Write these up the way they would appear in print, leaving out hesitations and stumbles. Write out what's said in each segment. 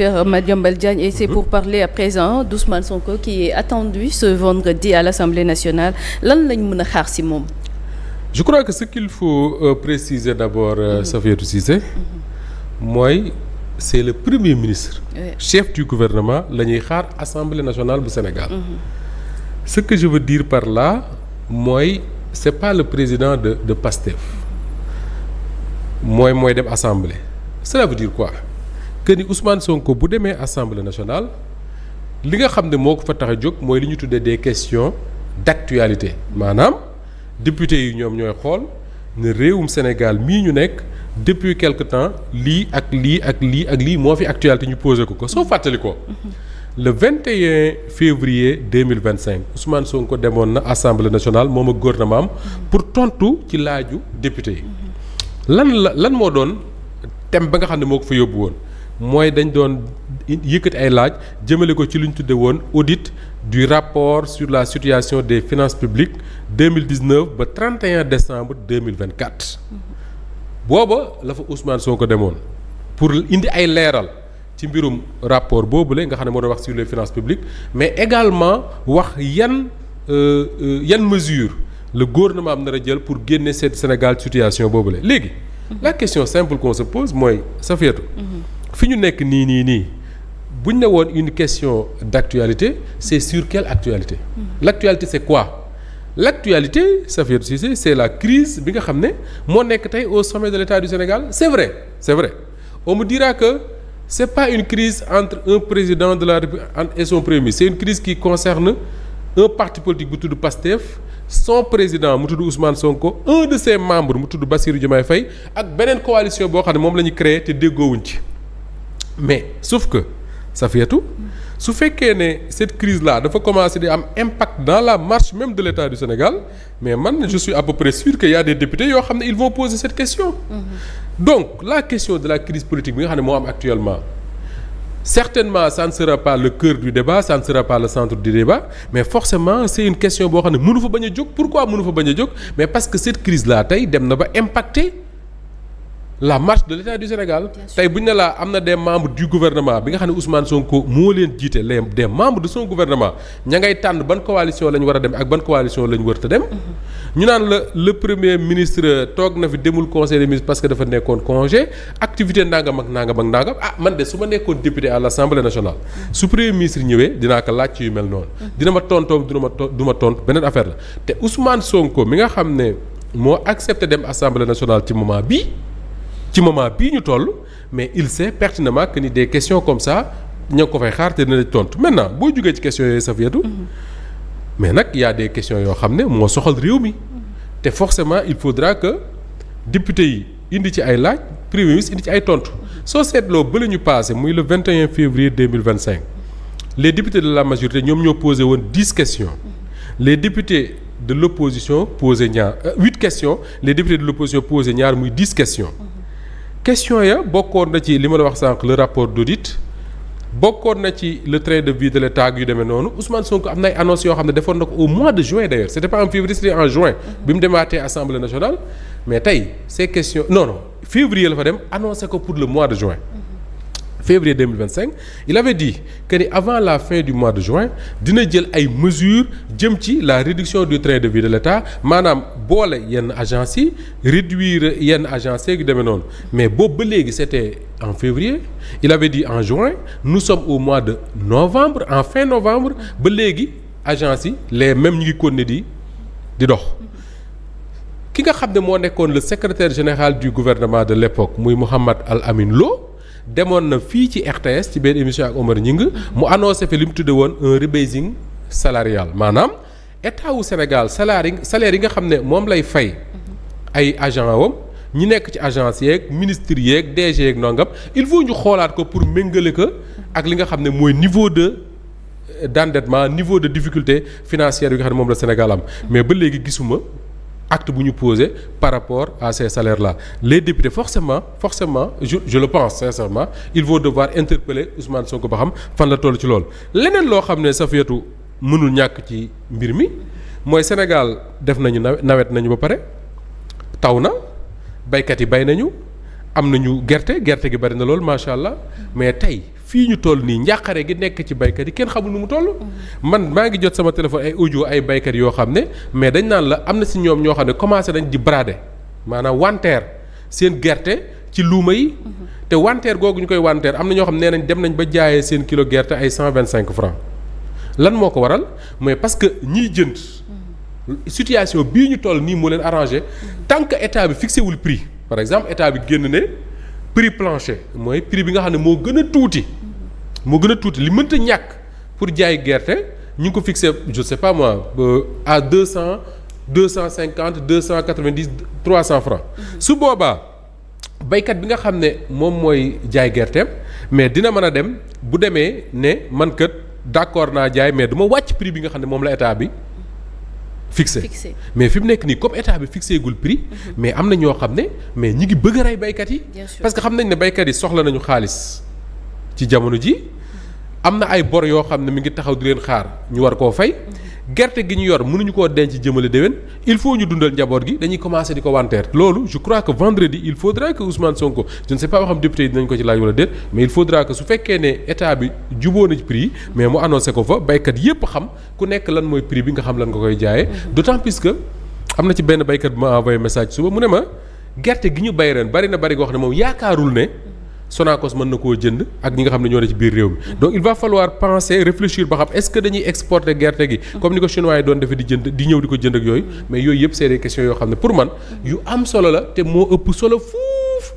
Madiambal Diagne, et c'est pour parler à présent d'Ousmane Sonko qui est attendu ce vendredi à l'Assemblée nationale. Lan lañ mën a xaar ci moom? Je crois que ce qu'il faut préciser d'abord, Safiatou Cissé, mooy c'est le premier ministre, chef du gouvernement la ñuy xaar Assemblée nationale bu Sénégal. Ce que je veux dire par là mooy c'est pas le président de PASTEF mooy dem assemblée. Cela veut dire quoi? Que ni Ousmane Sonko bu demee assemblée nationale li nga xam ne moo ko fa tax a jóg mooy li ñu tuddee des questions d'actualité, maanaam député yi ñoom ñooy xool ne réewum Sénégal mii ñu nekk depuis quelque temps lii ak lii ak lii ak lii moo fi actualité ñu posé ko soo fàttali ko. Le 21 février 2025 Ousmane Sonko demoon na assemblée nationale moom ak gouvernement am pour tontu ci laaju député yi. lan moo doon thème ba nga xam ne moo ko fa yóbbu woon mooy dañ doon yëkkati ay laaj jëmale ko ci lu ñu tudde woon audit du rapport sur la situation des finances publiques 2019 ba 31 décembre 2024. booba la fa Ousmane Sonko demoon pour indi ay leeral ci mbirum rapport boobule nga xam ne moo doon wax sur les finances publiques, mais également wax yan mesure le gouvernement am nar a jël pour génne cette Sénégal situation boobule. Léegi la question simple qu'on se pose mooy Safiatou fi ñu nekk nii bu ñu ne woon une question d'actualité, c'est sur quelle actualité? L'actualité c'est quoi? L'actualité, Safiatou Cissé, c'est la crise bi nga xam ne moo nekk tey au sommet de l'État du Sénégal. C'est vrai. On me dira que c'est pas une crise entre un président de la République et son premier ministre. C'est une crise qui concerne un parti politique bu tudd PASTEF, son président mu tudd Ousmane Sonko, un de ses membres mu tudd Bassirou Diomaye Faye ak beneen coalition boo xam ne moom la ñu créé te déggoowuñ ci. Mais sauf que Safiatou, su fekkee ne cette crise là dafa commencer di am impact dans la marche même de l'État du Sénégal, mais man je suis à peu près sûr qu'il y a des députés yoo xam ne ils vont poser cette question. Donc la question de la crise politique bi nga xam ne moo am actuellement, certainement ça ne sera pas le cœur du débat, ça ne sera pas le centre du débat, mais forcément c'est une question boo xam ne mënu fa bañ a jóg. Pourquoi mënu fa bañ a jóg? Mais parce que cette crise là tey dem na ba impacter la marche de l'État du Sénégal. Tey bu ñu ne laa am na des membres du gouvernement bi nga xam ne Ousmane Sonko moo leen jiite des membres de son gouvernement ña ngay tànn ban coalition la ñu war a dem ak ban coalition la ñu war a dem. ñu naan le premier ministre toog na fi demul conseil des ministres parce que dafa nekkoon congé, activité nangam ak nangam. Ah man de su ma nekkoon député à l'Assemblée nationale su premier ministre ñëwee dinaa ko laaj ci yu mel noonu. dina ma tontoom du ma tontu beneen affaire la te Ousmane Sonko mi nga xam ne moo accepté dem Assemblée nationale ci moment bii ñu toll, mais il sait pertinemment que ni des questions comme ça ña ngi ko fay xaar te dina tontu. Maintenant boo jugee ci questions yooyu Safiatou, mais nag y a des questions yoo xam ne moo soxal réew mi te forcément il faudra que député yi indi ci ay laaj, premier ministre indi ci ay tontu. Soo seetloo ba la ñu passé muy le 21 février 2025 les députés de la majorité ñoom ñoo posé woon 10 questions, les députés de l'opposition posé 8 questions, les députés de l'opposition posé ñaar muy 10 questions. Question ya bokkoon na ci li ma la wax sànq le rapport d'audit, bokkoon na ci le train de vie de l'État yu demee noonu. Ousmane Sonko am na ay annonces yoo xam ne defoon na ko au mois de juin d'ailleurs, c'était pas en février, c'était en juin bi mu demaatee Assemblée nationale. Mais tey ces questions non février la fa dem annoncé ko pour le mois de juin. Février 2025 il avait dit que ni avant la fin du mois de juin dina jël ay mesures jëm ci la réduction du train de vie de l'État, maanaam boole yenn agences yi réduire yenn agences yu demee noonu. Mais boobu ba léegi c'était en février, il avait dit en juin, nous sommes au mois de novembre, en fin novembre ba léegi agences yi les mêmes ñu ngi continuer di dox. Ki nga xam ne moo nekkoon le secrétaire général du gouvernement de l'époque muy Mohamed Al Amin Lo demoon na fii ci RTS ci benn émission ak Omar Gningue mu annoncé fi li mu tudde woon un rebasing salarial, maanaam état wu Sénégal salaire yi nga xam ne moom lay fay ay agent wam ñi nekk ci agence yeeg ministres yeeg DG yeeg nongam, il faut ñu xoolaat ko pour méngale ko ak li nga xam ne mooy niveau d'endettement, niveau de difficulté financière yi nga xam ne moom la Sénégal am. Mais ba léegi gisuma acte bu ñu posé par rapport à ces salaires-là. Les députés forcément je le pense sincèrement, ils vont devoir interpeller Ousmane Sonko ba xam fan la toll ci loolu. Leneen loo xam ne Safiatou mënul ñàkk ci mbir mi mooy Sénégal def nañu nawet nañu ba pare, taw na, baykat yi bay nañu, am nañu gerte gi bari na lool macha allah, mais tey fii ñu toll nii njàqare gi nekk ci baykat yi kenn xamul nu mu toll. man maa ngi jot sama téléphone ay audio ay baykat yoo xam ne mais dañ naan la am na si ñoom ñoo xam ne commencé nañ di brader maanaam wanteer seen gerte ci luuma yi. te wanteer googu ñu koy wanteer am na ñoo xam ne nee nañ dem nañ ba jaayee seen kilo gerte ay 125 francs lan moo ko waral mooy parce que ñiy jënd. situation bii ñu toll nii moo leen arrangé tant que état bi fixé wul prix par exemple état bi génn ne prix plancher mooy prix bi nga xam ne moo gën a tuuti li mënta ñàkk pour jaay gerte ñu ngi ko fixé je sais pas moi à 200 250 290 300 francs su boobaa baykat bi nga xam ne moom mooy jaay gerteem mais dina mën a dem bu demee ne man kat d'accord naa jaay mais du ma wàcc prix bi nga xam ne moom la état bi fixé mais fi mu nekk nii comme état bi fixé gul prix mais am na ñoo xam ne mais ñi ngi bëgg a rey baykat yi parce que xam nañ ne baykat yi soxla nañu xaalis ci jamono ji am na ay bor yoo xam ne mi ngi taxaw di leen xaar ñu war koo fay gerte gi ñu yor mënuñu koo denc jëmale déwén il faut ñu dundal njaboot gi dañuy commencer di ko wanteer loolu je crois que vendredi il faudra que Ousmane Sonko je ne sais pas xam député yi dinañ ko ci laaj wala déet mais il faudra que su fekkee ne état bi jubóo na ci prix yi mais mu annoncé ko fa baykat yépp xam ku nekk lan mooy prix bi nga xam lan nga koy jaayee d'autant plus que am na ci benn baykat bu ma envoyé message suba mu ne ma gerte gi ñu bay ren bari na bari goo xam ne moom yaakaarul ne Sonacos mën na koo jënd ak ñi nga xam ne ñoo ne ci biir réew mi donc il va falloir penser réfléchir ba xam est-ce que dañuy exporter gerte gi comme ni ko chinois yi doon defee di jënd di ñëw di ko jënd ak yooyu mais yooyu yëpp c'est des questions yoo xam ne pour man yu am solo la te moo ëpp solo fuuf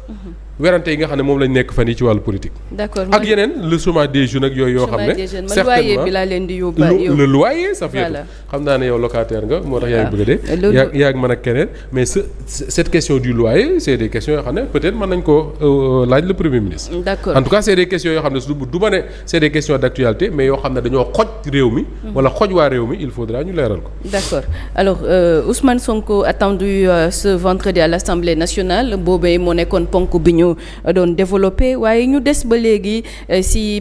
werante yi nga xam ne moom lañ nekk fan yi ci wàllu politique. d'accord ak yeneen le chômage des jeunes ak yooyu yoo xam ne certainement loyer bi laa leen di yóbbu le loyer ça fait xam naa ne yow locataire nga moo tax yaa ngi bëgg a dee yaa ngi mën ak keneen mais cette question du loyer c'est des questions yoo xam ne peut-être mën nañ ko laaj le premier ministre. d'accord en tout cas c'est des questions yoo xam ne du ma ne c'est des questions d'actualité mais yoo xam ne dañoo xoj réew mi wala xoj waa réew mi il faudra ñu leeral ko. d'accord alors Ousmane Sonko attendu ce vendredi à l'Assemblée nationale boobee moo nekkoon ponk bi ñu doon développé waaye ñu des ba léegi si